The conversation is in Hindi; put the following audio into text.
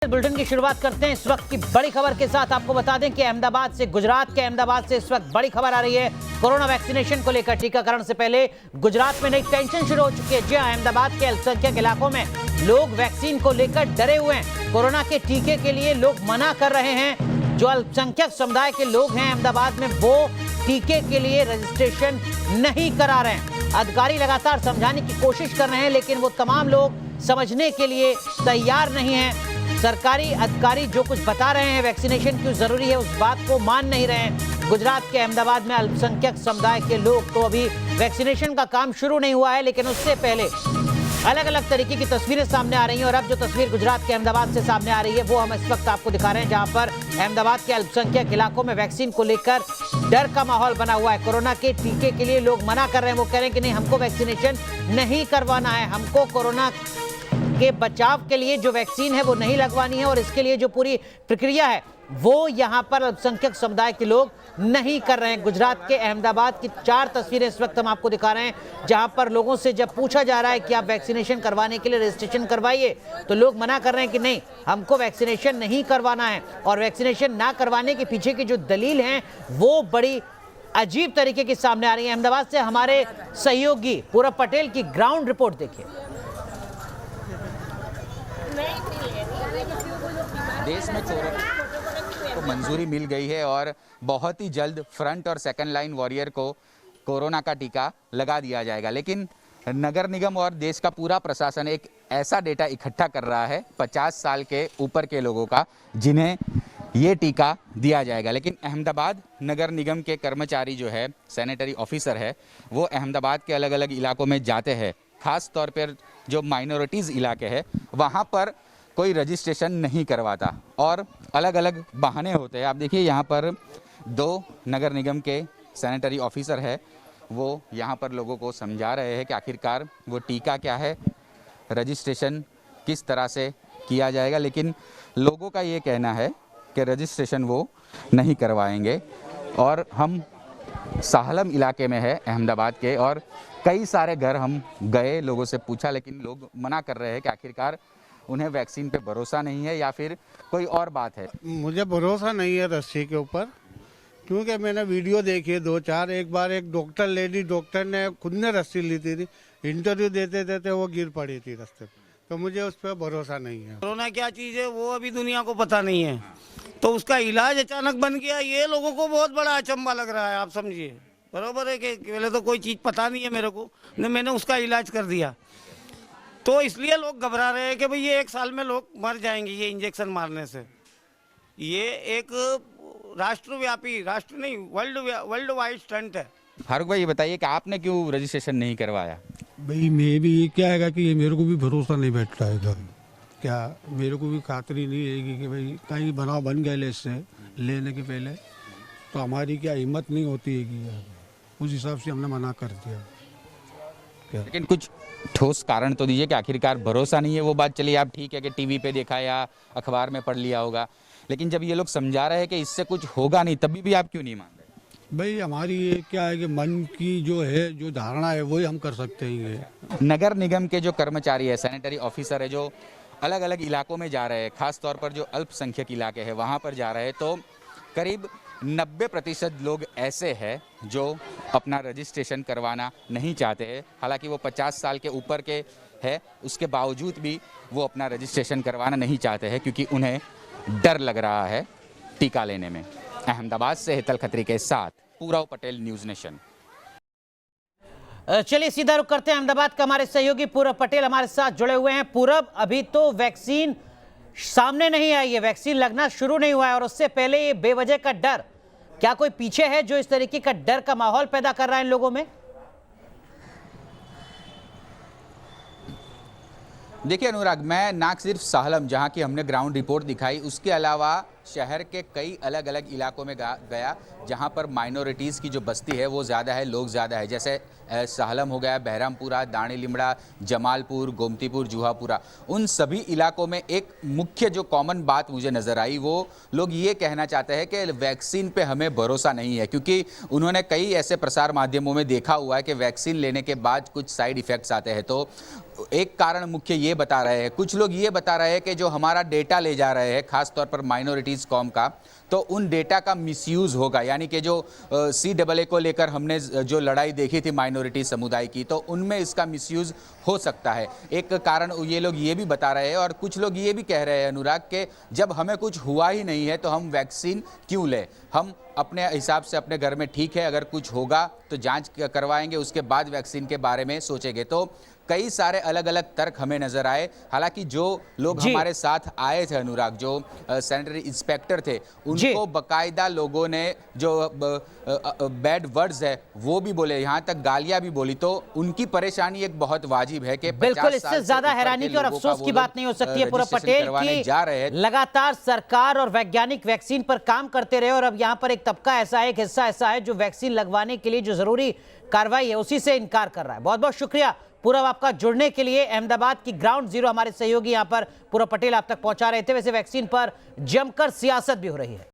बुलेटिन की शुरुआत करते हैं इस वक्त की बड़ी खबर के साथ। आपको बता दें कि अहमदाबाद से, गुजरात के अहमदाबाद से इस वक्त बड़ी खबर आ रही है कोरोना वैक्सीनेशन को लेकर। टीकाकरण से पहले गुजरात में नई टेंशन शुरू हो चुकी है। जी हां, अहमदाबाद के अल्पसंख्यक इलाकों में लोग वैक्सीन को लेकर डरे हुए हैं। कोरोना के टीके के लिए लोग मना कर रहे हैं। जो अल्पसंख्यक समुदाय के लोग हैं अहमदाबाद में, वो टीके के लिए रजिस्ट्रेशन नहीं करा रहे हैं। अधिकारी लगातार समझाने की कोशिश कर रहे हैं, लेकिन वो तमाम लोग समझने के लिए तैयार नहीं है। सरकारी अधिकारी जो कुछ बता रहे हैं वैक्सीनेशन क्यों जरूरी है, उस बात को मान नहीं रहे हैं। गुजरात के अहमदाबाद में अल्पसंख्यक समुदाय के लोग, तो अभी वैक्सीनेशन का काम शुरू नहीं हुआ है, लेकिन उससे पहले अलग अलग तरीके की तस्वीरें सामने आ रही हैं। और अब जो तस्वीर गुजरात के अहमदाबाद से सामने आ रही है वो हम इस वक्त आपको दिखा रहे हैं, जहां पर अहमदाबाद के अल्पसंख्यक इलाकों में वैक्सीन को लेकर डर का माहौल बना हुआ है। कोरोना के टीके के लिए लोग मना कर रहे हैं। वो कह रहे हैं कि नहीं, हमको वैक्सीनेशन नहीं करवाना है, हमको कोरोना के बचाव के लिए जो वैक्सीन है वो नहीं लगवानी है। और इसके लिए जो पूरी प्रक्रिया है वो यहां पर अल्पसंख्यक समुदाय के लोग नहीं कर रहे हैं। गुजरात के अहमदाबाद की 4 तस्वीरें इस वक्त हम आपको दिखा रहे हैं, जहां पर लोगों से जब पूछा जा रहा है कि आप वैक्सीनेशन करवाने के लिए रजिस्ट्रेशन करवाइए, तो लोग मना कर रहे हैं कि नहीं, हमको वैक्सीनेशन नहीं करवाना है। और वैक्सीनेशन ना करवाने के पीछे की जो दलील है वो बड़ी अजीब तरीके की सामने आ रही है। अहमदाबाद से हमारे सहयोगी पूरब पटेल की ग्राउंड रिपोर्ट देखिए। देश में कोरोना को मंजूरी मिल गई है और बहुत ही जल्द फ्रंट और सेकंड लाइन वॉरियर को कोरोना का टीका लगा दिया जाएगा। लेकिन नगर निगम और देश का पूरा प्रशासन एक ऐसा डेटा इकट्ठा कर रहा है 50 साल के ऊपर के लोगों का, जिन्हें ये टीका दिया जाएगा। लेकिन अहमदाबाद नगर निगम के कर्मचारी जो है, सैनिटरी ऑफिसर है, वो अहमदाबाद के अलग अलग इलाकों में जाते हैं। खास तौर पर जो माइनॉरिटीज़ इलाके हैं वहाँ पर कोई रजिस्ट्रेशन नहीं करवाता और अलग अलग बहाने होते हैं। आप देखिए, यहाँ पर 2 नगर निगम के सैनिटरी ऑफिसर है, वो यहाँ पर लोगों को समझा रहे हैं कि आखिरकार वो टीका क्या है, रजिस्ट्रेशन किस तरह से किया जाएगा। लेकिन लोगों का ये कहना है कि रजिस्ट्रेशन वो नहीं करवाएंगे। और हम साहलम इलाके में है अहमदाबाद के, और कई सारे घर हम गए, लोगों से पूछा, लेकिन लोग मना कर रहे हैं कि आखिरकार उन्हें वैक्सीन पे भरोसा नहीं है या फिर कोई और बात है। मुझे भरोसा नहीं है रस्सी के ऊपर, क्योंकि मैंने वीडियो देखी है 2-4। एक बार एक डॉक्टर, लेडी डॉक्टर ने खुद ने रस्सी ली थी, इंटरव्यू देते देते वो गिर पड़ी थी रास्ते पे, तो मुझे उस पर भरोसा नहीं है। कोरोना क्या चीज़ है वो अभी दुनिया को पता नहीं है, तो उसका इलाज अचानक बन गया, ये लोगों को बहुत बड़ा अचंभा लग रहा है। आप समझिए, बरोबर है कि पहले तो कोई चीज़ पता नहीं है मेरे को, मैंने उसका इलाज कर दिया, तो इसलिए लोग घबरा रहे हैं कि भाई ये 1 साल में लोग मर जाएंगे ये इंजेक्शन मारने से। ये एक राष्ट्रव्यापी, राष्ट्र नहीं, वर्ल्ड वाइड स्टंट है। फारूक भाई, ये बताइए कि आपने क्यों रजिस्ट्रेशन नहीं करवाया? भाई मैं भी, ये क्या है कि ये मेरे को भी भरोसा नहीं बैठता है। क्या मेरे को भी खातरी नहीं रहेगी कि भाई कहीं बनाव बन गए इससे लेने के पहले, तो हमारी क्या हिम्मत नहीं होती है कि उस हिसाब से हमने मना कर दिया। क्या लेकिन कुछ ठोस कारण तो दीजिए कि आखिरकार भरोसा नहीं है। वो बात चलिए, आप ठीक है कि टीवी पे देखा या अखबार में पढ़ लिया होगा, लेकिन जब ये लोग समझा रहे हैं कि इससे कुछ होगा नहीं, तभी भी आप क्यों नहीं मान रहे? भाई हमारी ये क्या है कि मन की जो है, जो धारणा है, वही हम कर सकते हैं। नगर निगम के जो कर्मचारी है, सैनिटरी ऑफिसर है, जो अलग अलग इलाकों में जा रहे हैं, खास तौर पर जो अल्पसंख्यक इलाके हैं वहाँ पर जा रहे हैं, तो करीब 90% लोग ऐसे हैं जो अपना रजिस्ट्रेशन करवाना नहीं चाहते हैं। हालांकि वो 50 साल के ऊपर के हैं, उसके बावजूद भी वो अपना रजिस्ट्रेशन करवाना नहीं चाहते हैं, क्योंकि उन्हें डर लग रहा है टीका लेने में। अहमदाबाद से हेतल खत्री के साथ पूरब पटेल, न्यूज़ नेशन। चलिए सीधा रुख करते हैं अहमदाबाद का। हमारे सहयोगी पूरब पटेल हमारे साथ जुड़े हुए हैं। पूरब, अभी तो वैक्सीन सामने नहीं आई है, वैक्सीन लगना शुरू नहीं हुआ है, और उससे पहले ये बेवजह का डर, क्या कोई पीछे है जो इस तरीके का डर का माहौल पैदा कर रहा है इन लोगों में? देखिए अनुराग, मैं ना सिर्फ साहलम, जहां की हमने ग्राउंड रिपोर्ट दिखाई, उसके अलावा शहर के कई अलग अलग इलाकों में गया जहां पर माइनॉरिटीज़ की जो बस्ती है वो ज़्यादा है, लोग ज़्यादा है, जैसे साहलम हो गया, बहरामपुरा, दाणी लिमड़ा, जमालपुर, गोमतीपुर, जुहापुरा। उन सभी इलाकों में एक मुख्य जो कॉमन बात मुझे नज़र आई, वो लोग ये कहना चाहते हैं कि वैक्सीन पे हमें भरोसा नहीं है, क्योंकि उन्होंने कई ऐसे प्रसार माध्यमों में देखा हुआ है कि वैक्सीन लेने के बाद कुछ साइड इफ़ेक्ट्स आते हैं। तो एक कारण मुख्य ये बता रहे हैं, कुछ लोग ये बता रहे हैं कि जो हमारा डेटा ले जा रहे हैं, खास तौर पर माइनॉरिटीज़ कौम का, तो उन डेटा का मिसयूज़ होगा। यानी कि जो CAA को लेकर हमने जो लड़ाई देखी थी माइनॉरिटी समुदाय की, तो उनमें इसका मिसयूज़ हो सकता है। एक कारण ये लोग ये भी बता रहे हैं, और कुछ लोग ये भी कह रहे हैं अनुराग के जब हमें कुछ हुआ ही नहीं है तो हम वैक्सीन क्यों लें, हम अपने हिसाब से अपने घर में ठीक है, अगर कुछ होगा तो जांच करवाएंगे, उसके बाद वैक्सीन के बारे में सोचेंगे। तो कई सारे अलग अलग तर्क हमें नजर आए। हालांकि जो लोग हमारे साथ आए थे अनुराग, जो सैनिटरी इंस्पेक्टर थे, उनको बकायदा लोगों ने जो बैड वर्ड्स है वो भी बोले, यहाँ तक गालियां भी बोली। तो उनकी परेशानी एक बहुत वाजिब है कि बिल्कुल इससे ज्यादा हैरानी की और अफसोस की बात नहीं हो सकती है पूरा पटेल की जा रहे हैं। लगातार सरकार और वैज्ञानिक वैक्सीन पर काम करते रहे, और अब यहाँ पर एक तबका ऐसा है, एक हिस्सा ऐसा है जो वैक्सीन लगवाने के लिए जो जरूरी कार्रवाई है उसी से इनकार कर रहा है। बहुत बहुत शुक्रिया पूरब आपका जुड़ने के लिए। अहमदाबाद की ग्राउंड जीरो हमारे सहयोगी यहाँ पर पूरब पटेल आप तक पहुंचा रहे थे। वैसे वैक्सीन पर जमकर सियासत भी हो रही है।